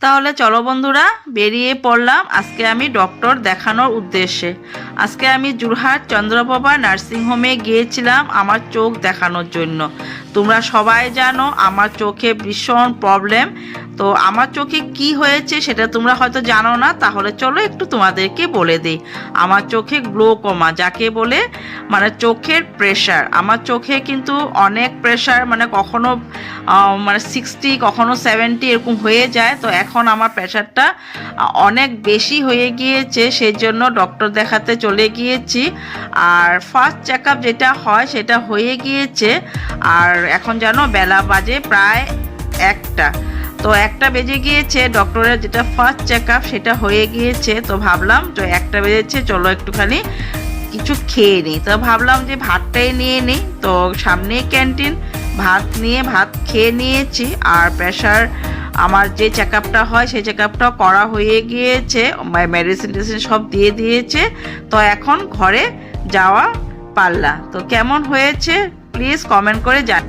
তাহলে চলো বন্ধুরা, বেরিয়ে পড়লাম আজকে আমি ডক্টর দেখানোর উদ্দেশ্যে। আজকে আমি যোরহাট চন্দ্রপ্রভা নার্সিংহোমে গিয়েছিলাম আমার চোখ দেখানোর জন্য। তোমরা সবাই জানো আমার চোখে ভীষণ প্রবলেম। তো আমার চোখে কি হয়েছে সেটা তোমরা হয়তো জানো না, তাহলে চলো একটু তোমাদেরকে বলে দিই। আমার চোখে গ্লোকোমা যাকে বলে, মানে চোখের প্রেশার। আমার চোখে কিন্তু অনেক প্রেশার, মানে কখনো 60, কখনো 70 এরকম হয়ে যায়। তো এখন আমার প্রেশারটা অনেক বেশি হয়ে গিয়েছে, সেই জন্য ডক্টর দেখাতে চলে গিয়েছি। আর ফার্স্ট চেক আপ যেটা হয় সেটা হয়ে গিয়েছে। আর এখন জানো বেলা বাজে প্রায় 1টা। তো 1টা বেজে গিয়েছে, ডক্টরের যেটা ফার্স্ট চেক আপ সেটা হয়ে গিয়েছে। তো ভাবলাম তো 1টা বেজেছে, চলো একটুখানি কিছু খেয়ে নিই। তো ভাবলাম যে ভাতটাই নিয়ে নিই। তো সামনেই ক্যান্টিন, ভাত খেয়ে নিয়েছি। আর প্রেশার আমার যে চেক আপটা হয় সেই চেক আপটা করা হয়ে গিয়েছে, মেডিসিন টেডিসিন সব দিয়ে দিয়েছে। তো এখন ঘরে যাওয়া পাল্লা। তো কেমন হয়েছে প্লিজ কমেন্ট করে জান।